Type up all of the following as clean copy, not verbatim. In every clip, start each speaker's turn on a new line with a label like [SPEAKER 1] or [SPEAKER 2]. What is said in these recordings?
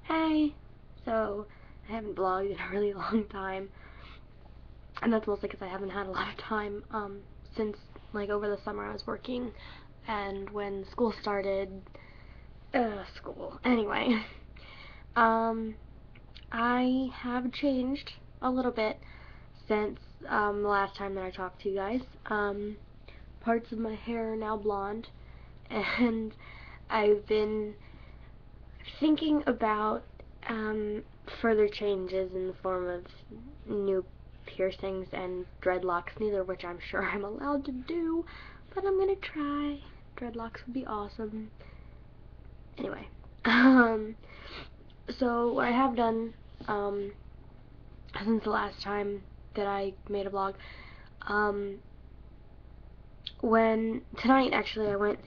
[SPEAKER 1] Hey! So, I haven't vlogged in a really long time, and that's mostly because I haven't had a lot of time, since, like, over the summer I was working, and when school started, school. Anyway, um, I have changed a little bit since, the last time that I talked to you guys. Parts of my hair are now blonde, and I've been thinking about further changes in the form of new piercings and dreadlocks, neither of which I'm sure I'm allowed to do, but I'm gonna try. Dreadlocks would be awesome. Anyway, so what I have done since the last time that I made a vlog, when tonight actually I went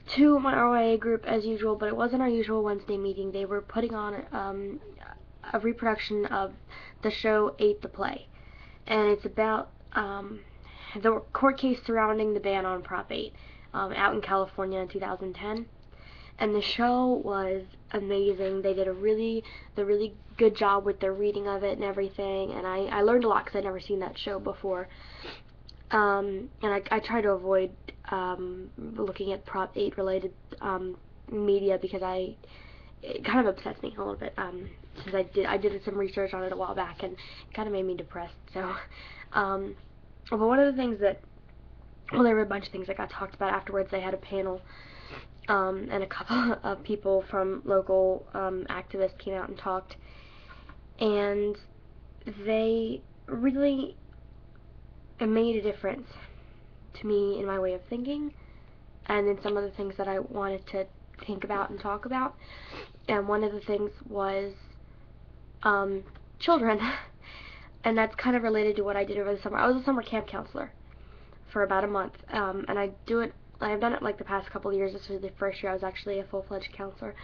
[SPEAKER 1] to my RYA group as usual, but it wasn't our usual Wednesday meeting. They were putting on a reproduction of the show 8 the Play, and it's about the court case surrounding the ban on Prop 8 out in California in 2010. And the show was amazing. They did a really good job with their reading of it and everything, and I learned a lot because I'd never seen that show before. And I try to avoid looking at Prop 8 related media because it kind of upsets me a little bit, since I did some research on it a while back and it kind of made me depressed. So, but one of the things that, well, there were a bunch of things that got talked about afterwards. They had a panel, and a couple of people from local activists came out and talked, and they really made a difference to me in my way of thinking and in some of the things that I wanted to think about and talk about. And one of the things was children. And that's kind of related to what I did over the summer. I was a summer camp counselor for about a month, and I've done it like the past couple of years. This was the first year I was actually a full-fledged counselor.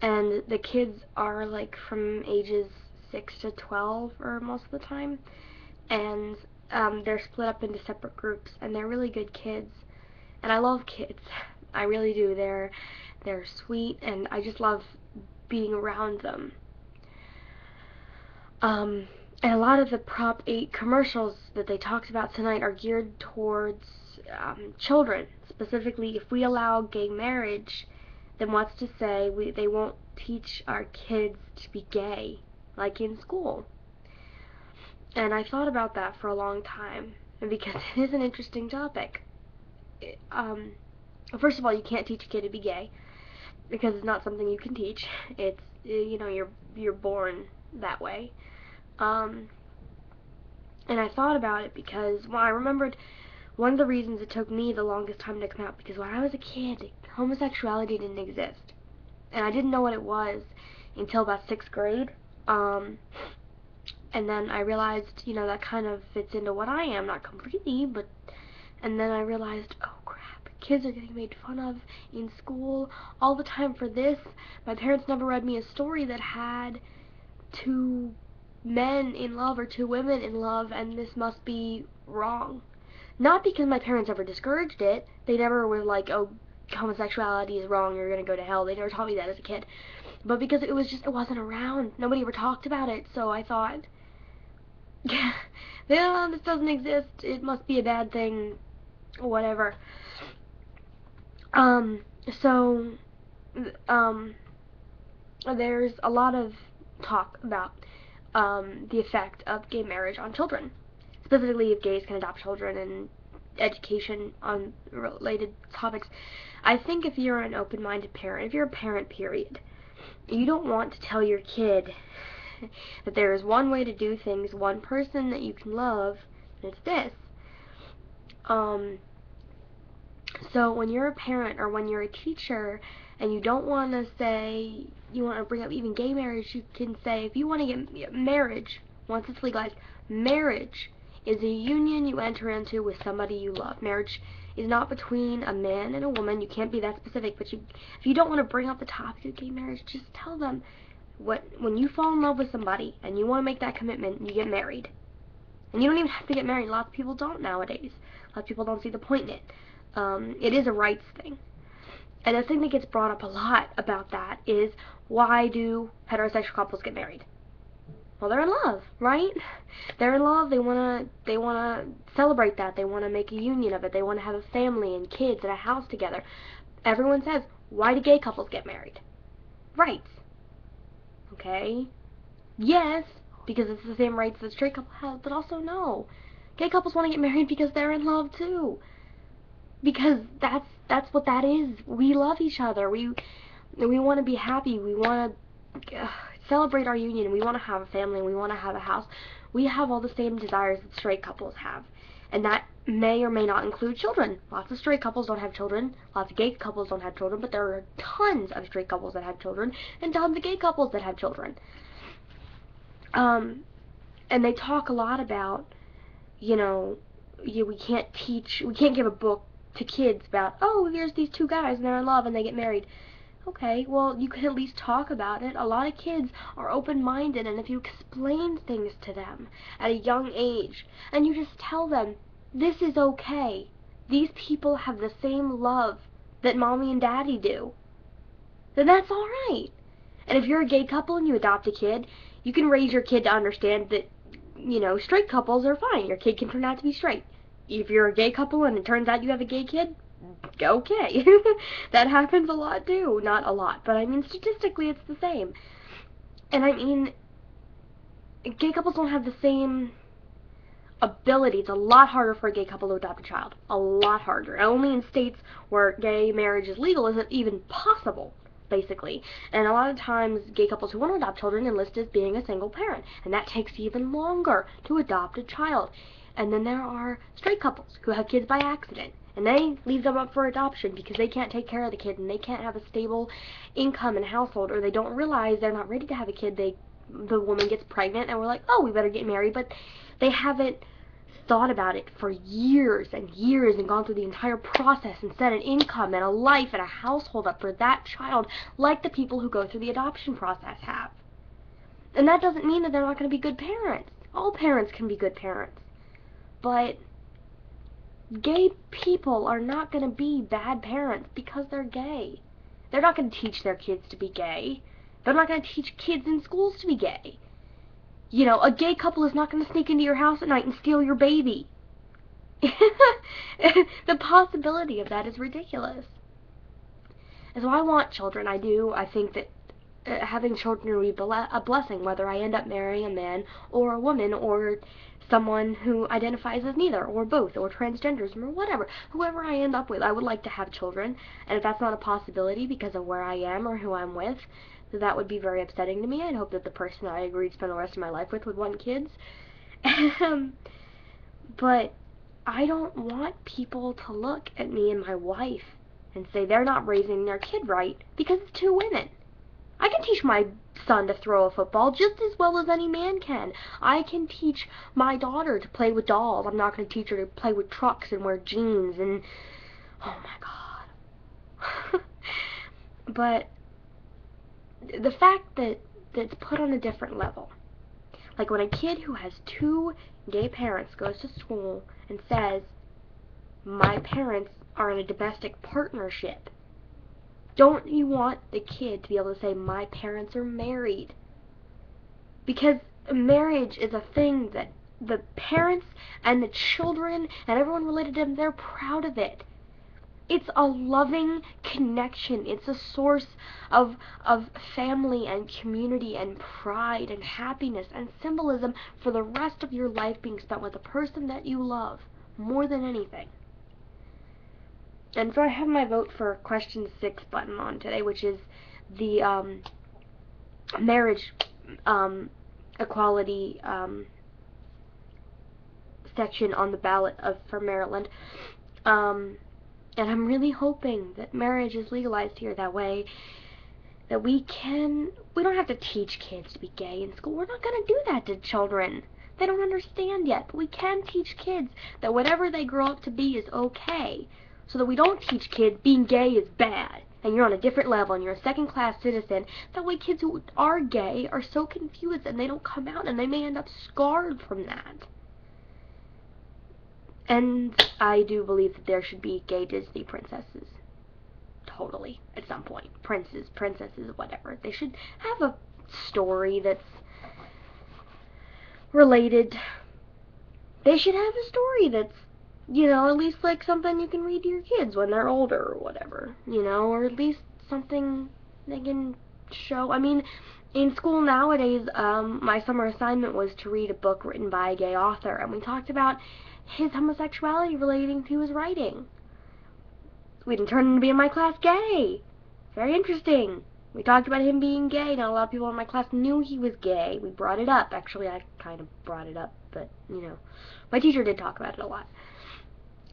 [SPEAKER 1] And the kids are like from ages 6 to 12 or most of the time, and they're split up into separate groups, and they're really good kids. And I love kids. I really do. They're sweet, and I just love being around them. And a lot of the Prop 8 commercials that they talked about tonight are geared towards children. Specifically, if we allow gay marriage, then what's to say they won't teach our kids to be gay, like in school? And I thought about that for a long time, because it is an interesting topic. First of all, you can't teach a kid to be gay, because it's not something you can teach. It's, you're born that way. And I thought about it because, well, I remembered one of the reasons it took me the longest time to come out, because when I was a kid, homosexuality didn't exist. And I didn't know what it was until about 6th grade. And then I realized, that kind of fits into what I am, not completely, but, and then I realized, oh crap, kids are getting made fun of in school all the time for this. My parents never read me a story that had 2 men in love or 2 women in love, and this must be wrong. Not because my parents ever discouraged it. They never were like, oh, homosexuality is wrong, you're gonna go to hell. They never taught me that as a kid. But because it wasn't around. Nobody ever talked about it, so I thought, yeah, this doesn't exist, it must be a bad thing, whatever. So, there's a lot of talk about the effect of gay marriage on children, specifically if gays can adopt children, and education on related topics. I think if you're an open-minded parent, if you're a parent, period, you don't want to tell your kid that there is one way to do things, one person that you can love, and it's this. So when you're a parent or when you're a teacher and you don't want to say, you want to bring up even gay marriage, you can say, if you want to get marriage, once it's legalized, marriage is a union you enter into with somebody you love. Marriage is not between a man and a woman. You can't be that specific, but if you don't want to bring up the topic of gay marriage, just tell them, when you fall in love with somebody and you want to make that commitment, you get married. And you don't even have to get married. Lots of people don't nowadays. A lot of people don't see the point in it. It is a rights thing. And the thing that gets brought up a lot about that is, why do heterosexual couples get married? Well, they're in love, right? They're in love. They wanna celebrate that. They wanna make a union of it. They wanna have a family and kids and a house together. Everyone says, why do gay couples get married? Rights. Okay. Yes, because it's the same rights that straight couple have, but also no. Gay couples want to get married because they're in love too. Because that's what that is. We love each other. We want to be happy. We want to celebrate our union. We want to have a family. We want to have a house. We have all the same desires that straight couples have. And that may or may not include children. Lots of straight couples don't have children. Lots of gay couples don't have children. But there are tons of straight couples that have children. And tons of gay couples that have children. And they talk a lot about, we can't give a book to kids about, oh, here's these two guys and they're in love and they get married. Okay, well, you can at least talk about it. A lot of kids are open-minded, and if you explain things to them at a young age, and you just tell them, this is okay. These people have the same love that mommy and daddy do, then that's alright. And if you're a gay couple and you adopt a kid, you can raise your kid to understand that, straight couples are fine. Your kid can turn out to be straight. If you're a gay couple and it turns out you have a gay kid, okay. That happens a lot too. Not a lot, but I mean statistically it's the same. And I mean, gay couples don't have the same ability. It's a lot harder for a gay couple to adopt a child. A lot harder. Only in states where gay marriage is legal is it even possible, basically. And a lot of times gay couples who want to adopt children enlist as being a single parent, and that takes even longer to adopt a child. And then there are straight couples who have kids by accident, and they leave them up for adoption because they can't take care of the kid and they can't have a stable income and household, or they don't realize they're not ready to have a kid. The woman gets pregnant and we're like, oh, we better get married, but they haven't thought about it for years and years and gone through the entire process and set an income and a life and a household up for that child, like the people who go through the adoption process have. And that doesn't mean that they're not going to be good parents. All parents can be good parents. But gay people are not going to be bad parents because they're gay. They're not going to teach their kids to be gay. They're not going to teach kids in schools to be gay. A gay couple is not going to sneak into your house at night and steal your baby. The possibility of that is ridiculous. And so I want children, I do. I think that having children would be a blessing, whether I end up marrying a man or a woman or someone who identifies as neither, or both, or transgenderism, or whatever. Whoever I end up with, I would like to have children. And if that's not a possibility because of where I am or who I'm with, that would be very upsetting to me. I'd hope that the person I agreed to spend the rest of my life with would want kids. But I don't want people to look at me and my wife and say they're not raising their kid right because it's two women. I can teach my son to throw a football just as well as any man can. I can teach my daughter to play with dolls. I'm not going to teach her to play with trucks and wear jeans and... oh my god. But the fact that it's put on a different level. Like when a kid who has two gay parents goes to school and says, my parents are in a domestic partnership, don't you want the kid to be able to say, my parents are married? Because marriage is a thing that the parents and the children and everyone related to them, they're proud of it. It's a loving connection. It's a source of family and community and pride and happiness and symbolism for the rest of your life being spent with a person that you love more than anything. And so I have my vote for question 6 button on today, which is the marriage equality section on the ballot for Maryland. And I'm really hoping that marriage is legalized here. That way that we don't have to teach kids to be gay in school. We're not going to do that to children. They don't understand yet. But we can teach kids that whatever they grow up to be is okay. So that we don't teach kids being gay is bad, and you're on a different level, and you're a second-class citizen. That way kids who are gay are so confused, and they don't come out, and they may end up scarred from that. And I do believe that there should be gay Disney princesses. totally, at some point. Princes, princesses, whatever. They should have a story that's related. They should have a story that's, at least like something you can read to your kids when they're older or whatever, or at least something they can show. I mean, in school nowadays, my summer assignment was to read a book written by a gay author, and we talked about his homosexuality relating to his writing. We didn't turn him to be in my class gay. Very interesting. We talked about him being gay. Not a lot of people in my class knew he was gay. We brought it up. Actually, I kind of brought it up, but, my teacher did talk about it a lot.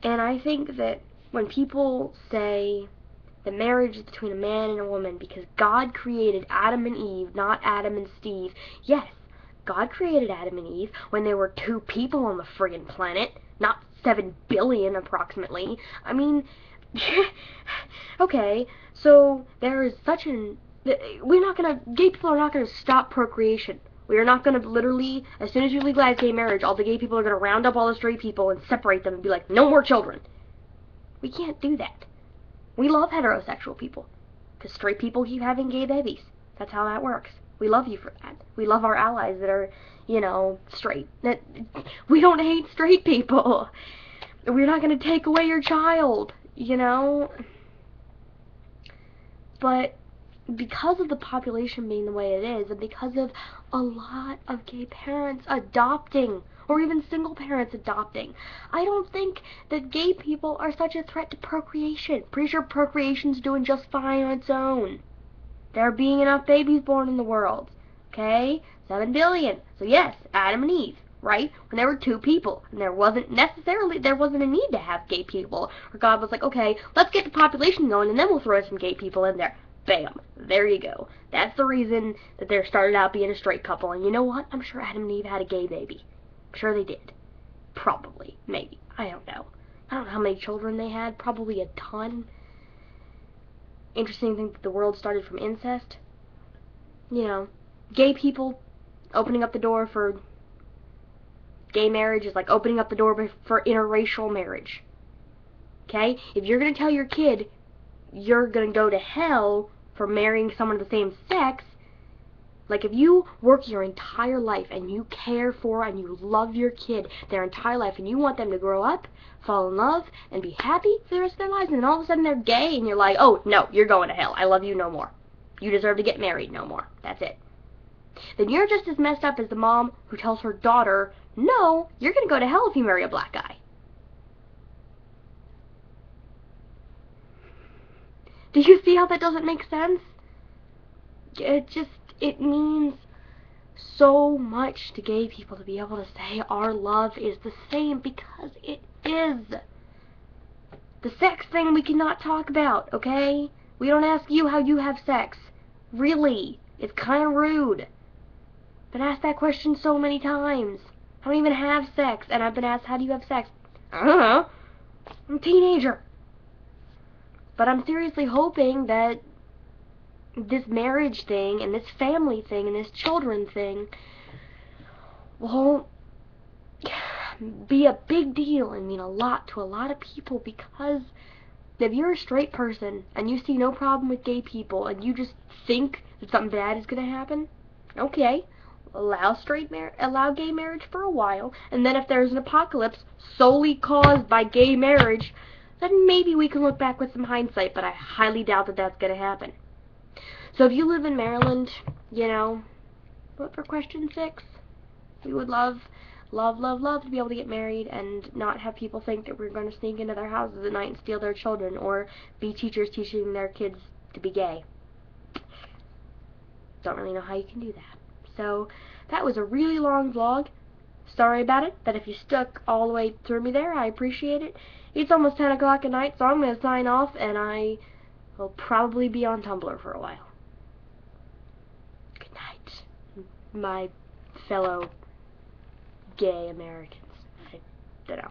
[SPEAKER 1] And I think that when people say the marriage is between a man and a woman because God created Adam and Eve, not Adam and Steve. Yes, God created Adam and Eve when there were 2 people on the friggin' planet, not 7 billion approximately. I mean, okay, so there is such an... gay people are not gonna stop procreation. We are not gonna literally, as soon as you legalize gay marriage, all the gay people are gonna round up all the straight people and separate them and be like, no more children. We can't do that. We love heterosexual people, because straight people keep having gay babies. That's how that works. We love you for that. We love our allies that are, straight. We don't hate straight people. We're not going to take away your child, But because of the population being the way it is, and because of a lot of gay parents adopting, or even single parents adopting, I don't think that gay people are such a threat to procreation. Pretty sure procreation's doing just fine on its own. There are being enough babies born in the world. Okay? 7 billion. So yes, Adam and Eve, right? When there were 2 people, and there wasn't a need to have gay people. Or God was like, okay, let's get the population going, and then we'll throw some gay people in there. Bam. There you go. That's the reason that there started out being a straight couple. And you know what? I'm sure Adam and Eve had a gay baby. I'm sure they did. Probably. Maybe. I don't know. I don't know how many children they had. Probably a ton. Interesting thing that the world started from incest. Gay people opening up the door for gay marriage is like opening up the door for interracial marriage. Okay? If you're going to tell your kid you're going to go to hell for marrying someone of the same sex, like if you work your entire life and you care for and you love your kid their entire life and you want them to grow up, fall in love, and be happy for the rest of their lives, and then all of a sudden they're gay and you're like, oh, no, you're going to hell. I love you no more. You deserve to get married no more. That's it. Then you're just as messed up as the mom who tells her daughter, no, you're going to go to hell if you marry a black guy. Do you see how that doesn't make sense? It means so much to gay people to be able to say our love is the same, because it is. The sex thing we cannot talk about, okay? We don't ask you how you have sex. Really. It's kind of rude. Been asked that question so many times. I don't even have sex, and I've been asked, how do you have sex? I don't know. I'm a teenager. But I'm seriously hoping that this marriage thing, and this family thing, and this children thing will be a big deal and mean a lot to a lot of people, because if you're a straight person and you see no problem with gay people and you just think that something bad is going to happen, okay, allow gay marriage for a while, and then if there's an apocalypse solely caused by gay marriage, then maybe we can look back with some hindsight, but I highly doubt that that's going to happen. So if you live in Maryland, vote for question 6. We would love to be able to get married and not have people think that we're going to sneak into their houses at night and steal their children, or be teachers teaching their kids to be gay. Don't really know how you can do that. So that was a really long vlog. Sorry about it, but if you stuck all the way through me there, I appreciate it. It's almost 10 o'clock at night, so I'm going to sign off, and I will probably be on Tumblr for a while. Good night, my fellow gay Americans. I don't know.